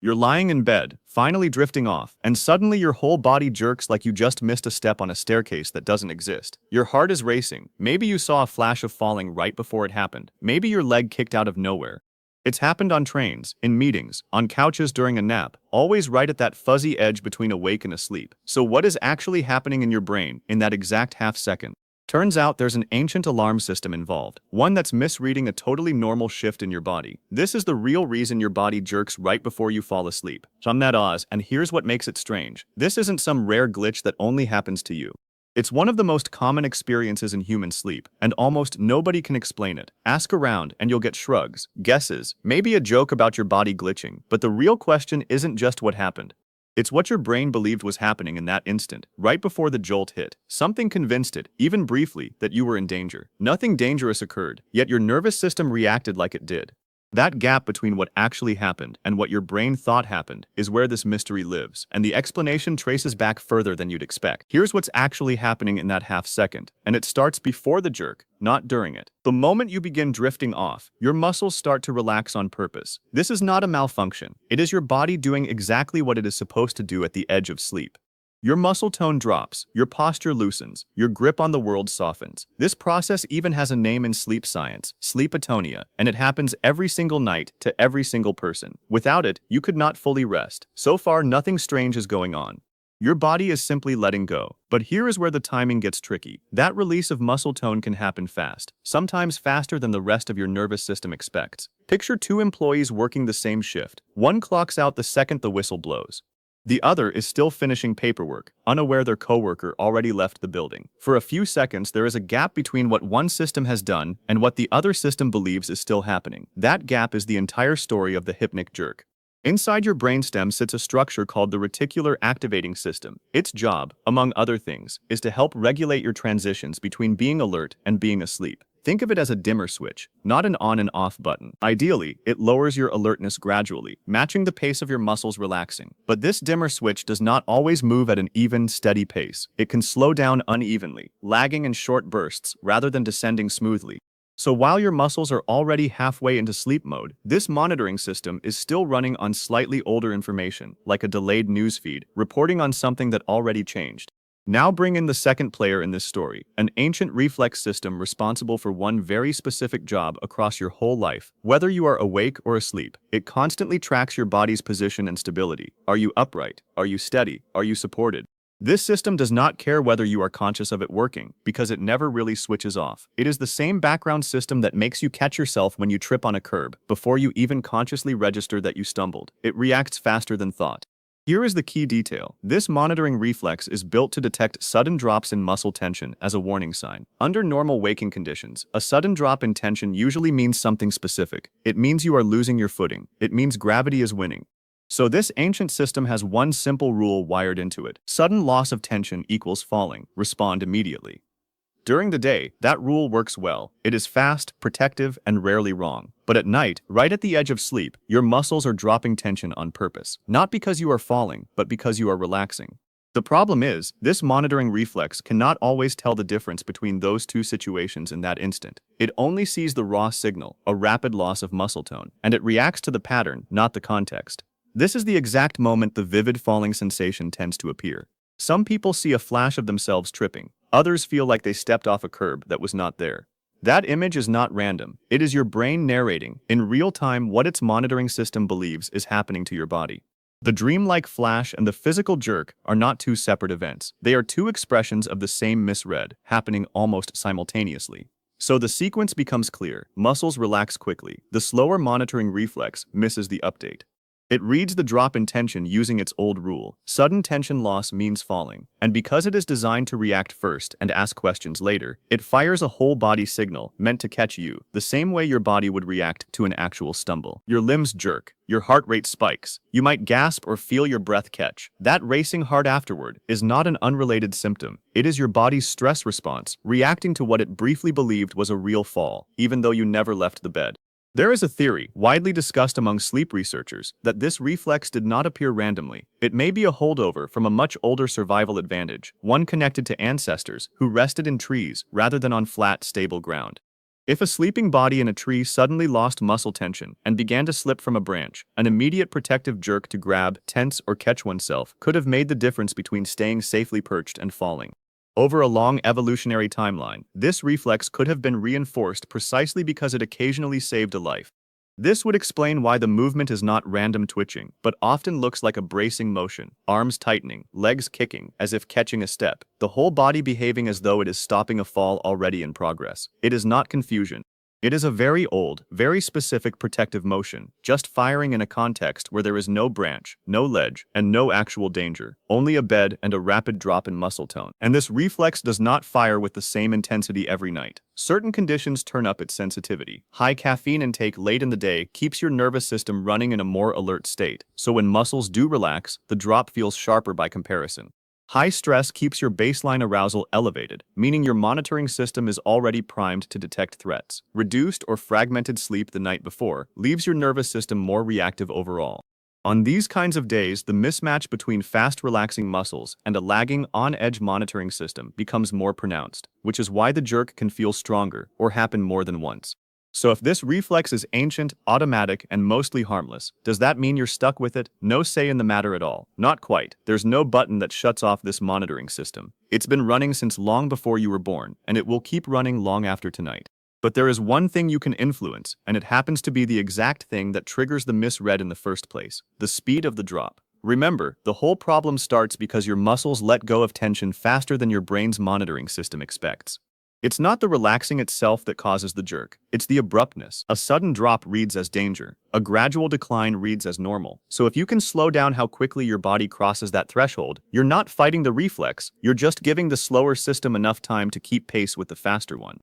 You're lying in bed, finally drifting off, and suddenly your whole body jerks like you just missed a step on a staircase that doesn't exist. Your heart is racing. Maybe you saw a flash of falling right before it happened. Maybe your leg kicked out of nowhere. It's happened on trains, in meetings, on couches during a nap, always right at that fuzzy edge between awake and asleep. So what is actually happening in your brain in that exact half second? Turns out there's an ancient alarm system involved, one that's misreading a totally normal shift in your body. This is the real reason your body jerks right before you fall asleep. I'm that Oz, and here's what makes it strange. This isn't some rare glitch that only happens to you. It's one of the most common experiences in human sleep, and almost nobody can explain it. Ask around, and you'll get shrugs, guesses, maybe a joke about your body glitching, but the real question isn't just what happened. It's what your brain believed was happening in that instant, right before the jolt hit. Something convinced it, even briefly, that you were in danger. Nothing dangerous occurred, yet your nervous system reacted like it did. That gap between what actually happened and what your brain thought happened is where this mystery lives, and the explanation traces back further than you'd expect. Here's what's actually happening in that half second, and it starts before the jerk, not during it. The moment you begin drifting off, your muscles start to relax on purpose. This is not a malfunction. It is your body doing exactly what it is supposed to do at the edge of sleep. Your muscle tone drops, your posture loosens, your grip on the world softens. This process even has a name in sleep science, sleep atonia, and it happens every single night to every single person. Without it, you could not fully rest. So far, nothing strange is going on. Your body is simply letting go. But here is where the timing gets tricky. That release of muscle tone can happen fast, sometimes faster than the rest of your nervous system expects. Picture two employees working the same shift. One clocks out the second the whistle blows. The other is still finishing paperwork, unaware their coworker already left the building. For a few seconds, there is a gap between what one system has done and what the other system believes is still happening. That gap is the entire story of the hypnic jerk. Inside your brainstem sits a structure called the reticular activating system. Its job, among other things, is to help regulate your transitions between being alert and being asleep. Think of it as a dimmer switch, not an on and off button. Ideally, it lowers your alertness gradually, matching the pace of your muscles relaxing. But this dimmer switch does not always move at an even, steady pace. It can slow down unevenly, lagging in short bursts rather than descending smoothly. So while your muscles are already halfway into sleep mode, this monitoring system is still running on slightly older information, like a delayed newsfeed, reporting on something that already changed. Now bring in the second player in this story, an ancient reflex system responsible for one very specific job across your whole life. Whether you are awake or asleep, it constantly tracks your body's position and stability. Are you upright? Are you steady? Are you supported? This system does not care whether you are conscious of it working, because it never really switches off. It is the same background system that makes you catch yourself when you trip on a curb, before you even consciously register that you stumbled. It reacts faster than thought. Here is the key detail. This monitoring reflex is built to detect sudden drops in muscle tension as a warning sign. Under normal waking conditions, a sudden drop in tension usually means something specific. It means you are losing your footing. It means gravity is winning. So this ancient system has one simple rule wired into it. Sudden loss of tension equals falling. Respond immediately. During the day, that rule works well. It is fast, protective, and rarely wrong. But at night, right at the edge of sleep, your muscles are dropping tension on purpose. Not because you are falling, but because you are relaxing. The problem is, this monitoring reflex cannot always tell the difference between those two situations in that instant. It only sees the raw signal, a rapid loss of muscle tone, and it reacts to the pattern, not the context. This is the exact moment the vivid falling sensation tends to appear. Some people see a flash of themselves tripping. Others feel like they stepped off a curb that was not there. That image is not random. It is your brain narrating, in real time, what its monitoring system believes is happening to your body. The dreamlike flash and the physical jerk are not two separate events. They are two expressions of the same misread, happening almost simultaneously. So the sequence becomes clear. Muscles relax quickly. The slower monitoring reflex misses the update. It reads the drop in tension using its old rule. Sudden tension loss means falling. And because it is designed to react first and ask questions later, it fires a whole body signal meant to catch you, the same way your body would react to an actual stumble. Your limbs jerk. Your heart rate spikes. You might gasp or feel your breath catch. That racing heart afterward is not an unrelated symptom. It is your body's stress response, reacting to what it briefly believed was a real fall, even though you never left the bed. There is a theory, widely discussed among sleep researchers, that this reflex did not appear randomly. It may be a holdover from a much older survival advantage, one connected to ancestors who rested in trees rather than on flat, stable ground. If a sleeping body in a tree suddenly lost muscle tension and began to slip from a branch, an immediate protective jerk to grab, tense, or catch oneself could have made the difference between staying safely perched and falling. Over a long evolutionary timeline, this reflex could have been reinforced precisely because it occasionally saved a life. This would explain why the movement is not random twitching, but often looks like a bracing motion, arms tightening, legs kicking, as if catching a step, the whole body behaving as though it is stopping a fall already in progress. It is not confusion. It is a very old, very specific protective motion, just firing in a context where there is no branch, no ledge, and no actual danger, only a bed and a rapid drop in muscle tone. And this reflex does not fire with the same intensity every night. Certain conditions turn up its sensitivity. High caffeine intake late in the day keeps your nervous system running in a more alert state, so when muscles do relax, the drop feels sharper by comparison. High stress keeps your baseline arousal elevated, meaning your monitoring system is already primed to detect threats. Reduced or fragmented sleep the night before leaves your nervous system more reactive overall. On these kinds of days, the mismatch between fast relaxing muscles and a lagging on-edge monitoring system becomes more pronounced, which is why the jerk can feel stronger or happen more than once. So if this reflex is ancient, automatic, and mostly harmless, does that mean you're stuck with it? No say in the matter at all. Not quite. There's no button that shuts off this monitoring system. It's been running since long before you were born, and it will keep running long after tonight. But there is one thing you can influence, and it happens to be the exact thing that triggers the misread in the first place: the speed of the drop. Remember, the whole problem starts because your muscles let go of tension faster than your brain's monitoring system expects. It's not the relaxing itself that causes the jerk, it's the abruptness. A sudden drop reads as danger, a gradual decline reads as normal. So if you can slow down how quickly your body crosses that threshold, you're not fighting the reflex, you're just giving the slower system enough time to keep pace with the faster one.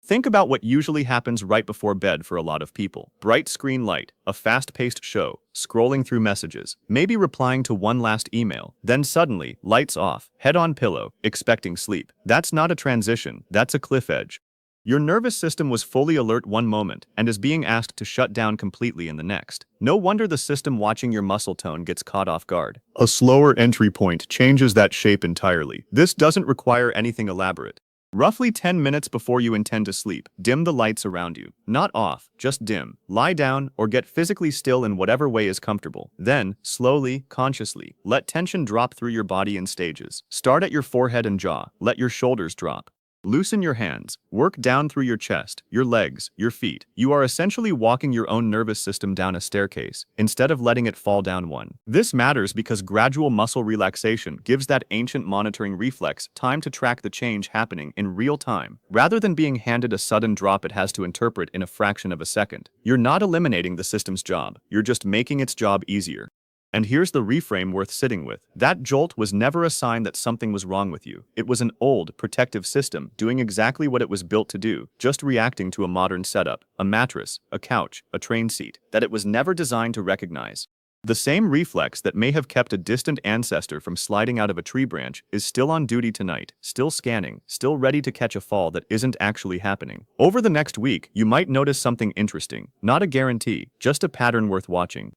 Think about what usually happens right before bed for a lot of people. Bright screen light, a fast-paced show, scrolling through messages, maybe replying to one last email, then suddenly, lights off, head on pillow, expecting sleep. That's not a transition, that's a cliff edge. Your nervous system was fully alert one moment and is being asked to shut down completely in the next. No wonder the system watching your muscle tone gets caught off guard. A slower entry point changes that shape entirely. This doesn't require anything elaborate. Roughly 10 minutes before you intend to sleep, dim the lights around you. Not off, just dim. Lie down or get physically still in whatever way is comfortable. Then, slowly, consciously, let tension drop through your body in stages. Start at your forehead and jaw. Let your shoulders drop. Loosen your hands. Work down through your chest, your legs, your feet. You are essentially walking your own nervous system down a staircase, instead of letting it fall down one. This matters because gradual muscle relaxation gives that ancient monitoring reflex time to track the change happening in real time, rather than being handed a sudden drop it has to interpret in a fraction of a second. You're not eliminating the system's job, you're just making its job easier. And here's the reframe worth sitting with. That jolt was never a sign that something was wrong with you. It was an old, protective system doing exactly what it was built to do, just reacting to a modern setup, a mattress, a couch, a train seat, that it was never designed to recognize. The same reflex that may have kept a distant ancestor from sliding out of a tree branch is still on duty tonight, still scanning, still ready to catch a fall that isn't actually happening. Over the next week, you might notice something interesting. Not a guarantee, just a pattern worth watching.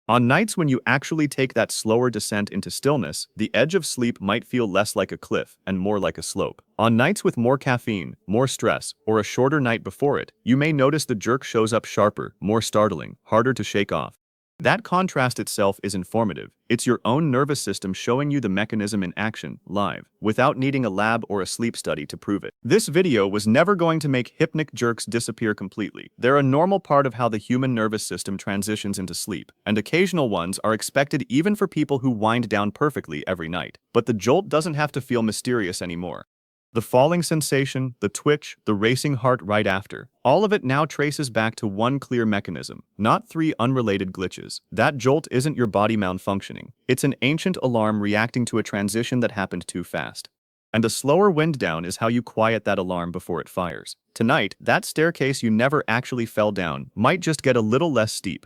On nights when you actually take that slower descent into stillness, the edge of sleep might feel less like a cliff and more like a slope. On nights with more caffeine, more stress, or a shorter night before it, you may notice the jerk shows up sharper, more startling, harder to shake off. That contrast itself is informative. It's your own nervous system showing you the mechanism in action, live, without needing a lab or a sleep study to prove it. This video was never going to make hypnic jerks disappear completely. They're a normal part of how the human nervous system transitions into sleep, and occasional ones are expected even for people who wind down perfectly every night. But the jolt doesn't have to feel mysterious anymore. The falling sensation, the twitch, the racing heart right after, all of it now traces back to one clear mechanism, not three unrelated glitches. That jolt isn't your body malfunctioning. It's an ancient alarm reacting to a transition that happened too fast. And a slower wind down is how you quiet that alarm before it fires. Tonight, that staircase you never actually fell down might just get a little less steep,